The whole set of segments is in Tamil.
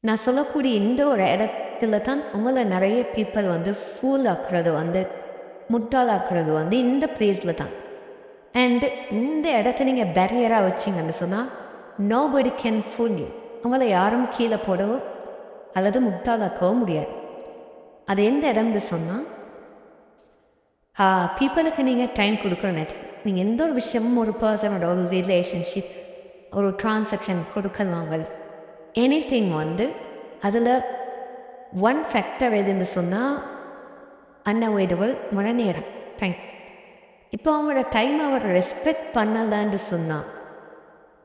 நான் சொல்லக்கூடிய இந்த ஒரு இடத்துல தான் உங்களை நிறைய பீப்புள் வந்து ஃபூல் ஆக்குறது வந்து முட்டாளாக்குறது வந்து இந்த பிளேஸில் தான். அண்டு இந்த இடத்த நீங்கள் பேரியராக வச்சிங்கன்னு சொன்னால் நோபடி கேன் ஃபுல் யூ. உங்களை யாரும் கீழே போடவோ அல்லது முட்டாளாக்கவோ முடியாது. அது எந்த இடம்னு சொன்னால் பீப்புளுக்கு நீங்கள் டைம் கொடுக்குற நேரத்தில் நீங்கள் எந்த ஒரு விஷயமும் ஒரு பர்சனோட ஒரு ரிலேஷன்ஷிப் ஒரு டிரான்சாக்ஷன் கொடுக்கல் வாங்கல் எனிதிங் வந்து அதில் ஒன் ஃபேக்டர் எதுன்னு சொன்னால் அன்அவாய்டபுள் மழை நேரம் டைம். இப்போ அவங்களோட டைம் அவர் ரெஸ்பெக்ட் பண்ணலான்னு சொன்னால்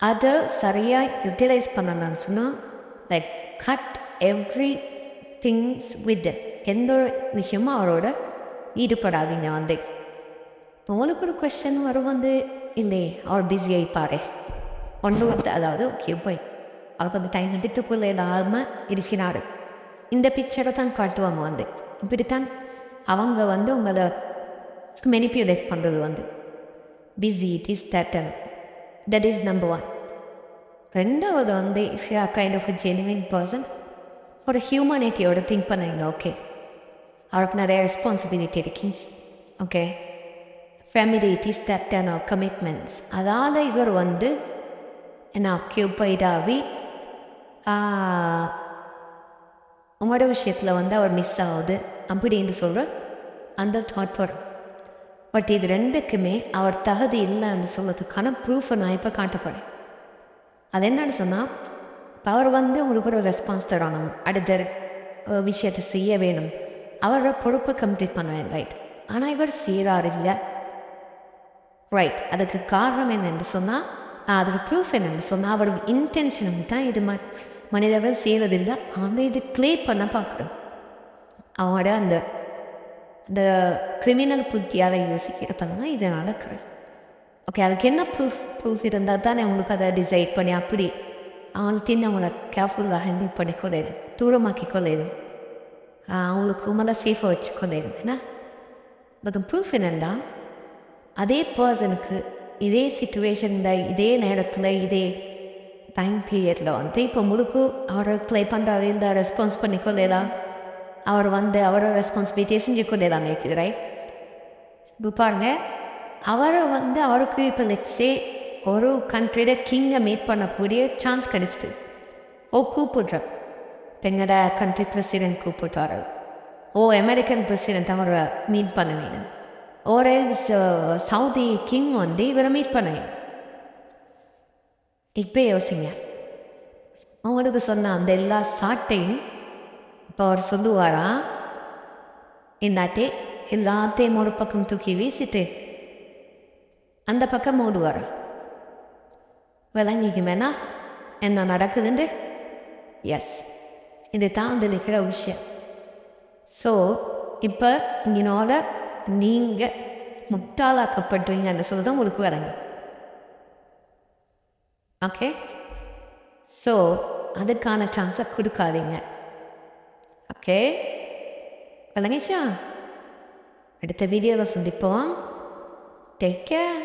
அதை சரியாக யூட்டிலைஸ் பண்ணலான்னு சொன்னால் like cut every things with எந்த ஒரு விஷயமும் அவரோட ஈடுபடாதீங்க வந்து. உங்களுக்கு ஒரு கொஸ்டின் வரும் வந்து இல்லை அவர் பிஸி ஆகிப்பாரு ஒன்று வந்து அதாவது ஓகே போய் அவருக்கு அந்த டைம் எடுத்துக்கொள்ள இல்லாமல் இருக்கிறாரு. இந்த பிக்சரை தான் காட்டுவாங்க வந்து. இப்படித்தான் அவங்க வந்து உங்களை மெனிப்புலேட் பண்ணுறது வந்து busy it is that is number one. ரெண்டாவது வந்து if you are kind of a genuine person ஒரு ஹியூமனிட்டியோட திங்க் பண்ணுவீங்க. ஓகே அவருக்கு நிறைய ரெஸ்பான்சிபிலிட்டி இருக்கு. Okay family it is commitments. அதால் இவர் வந்து என்ன ஆக்யூபைடாகி உங்களோட விஷயத்தில் வந்து அவர் மிஸ் ஆகுது அப்படின்னு சொல்கிற அந்த தாட் வரும். பட் இது ரெண்டுக்குமே அவர் தகுதி இல்லைன்னு சொல்கிறதுக்கான ப்ரூஃபை நான் இப்போ காட்டப்படுறேன். அது என்னன்னு சொன்னால் இப்போ அவர் வந்து உங்களுக்கு ஒரு ரெஸ்பான்ஸ் தரணும், அடுத்த விஷயத்தை செய்ய வேணும், அவரோட பொறுப்பை கம்ப்ளீட் பண்ணுவேன் ரைட். ஆனால் இவர் செய்கிறார் இல்லை ரைட். அதுக்கு காரணம் என்னென்னு சொன்னால் அதுக்கு ப்ரூஃப் என்னென்னு சொன்னால் அவரோட இன்டென்ஷன் தான் இது மனிதர்கள் செய்கிறதில்லை. அவங்க இது க்ளே பண்ண பார்க்குறோம். அவங்களோட அந்த அந்த கிரிமினல் புத்தியால் யோசிக்கிறதுனால இது நடக்குது. ஓகே அதுக்கு என்ன ப்ரூஃப் இருந்தால் தானே உங்களுக்கு அதை டிசைட் பண்ணி அப்படி அவங்களுக்கு தின்னு அவங்கள கேர்ஃபுல்லாக ஹேண்டில் பண்ணி கொள்ளையிடும், தூரமாக்கி கொள்ளையிடும், அவங்களுக்கு மேலே சேஃபாக வச்சு கொள்ளையிடும். ஏன்னா அதுக்கு ப்ரூஃப் என்னென்னா அதே பர்சனுக்கு இதே சிச்சுவேஷனில் இதே நேரத்தில் இதே டைம் பீரியடில் வந்து இப்போ முழுக்க அவரை ப்ளே பண்ணுறாரு இல்லை ரெஸ்பான்ஸ் பண்ணி கொள்ளலாம், அவர் வந்து அவரோட ரெஸ்பான்சிபிலிட்டியை செஞ்சு கொள்ளலாம் இருக்குது ரைட். இப்போ பாருங்கள் அவரை வந்து அவருக்கு இப்போ லெட்ஸே ஒரு கண்ட்ரியோட கிங்கை மீட் பண்ணக்கூடிய சான்ஸ் கிடைச்சிது. கூப்பிடுறார் இப்போ எங்களோட கண்ட்ரி பிரசிடென்ட் கூப்பிட்டாரு, அமெரிக்கன் பிரசிடென்ட் அவரை மீட் பண்ண வேணும், ஒரு சவுதி கிங் வந்து இவரை மீட் பண்ண வேணும். இப்போ யோசிங்க அவங்களுக்கு சொன்ன அந்த எல்லா சாட்டையும் இப்போ அவர் சொல்லுவாரா இந்தாட்டே எல்லாத்தையும் ஒரு பக்கம் தூக்கி வீசிட்டு அந்த பக்கம் ஓடுவார். விளங்கிக்குமேனா என்ன நடக்குதுண்டு? எஸ் இது தான் வந்து இருக்கிற விஷயம். ஸோ இப்போ இங்கனோட நீங்கள் முட்டாளாக்கப்படுவீங்கன்னு சொல்லி தான் உங்களுக்கு வரங்க. ஓகே ஸோ அதுக்கான சான்ஸை கொடுக்காதீங்க. ஓகே விளங்கிச்சா? அடுத்த வீடியோவில் சந்திப்போம். Take care.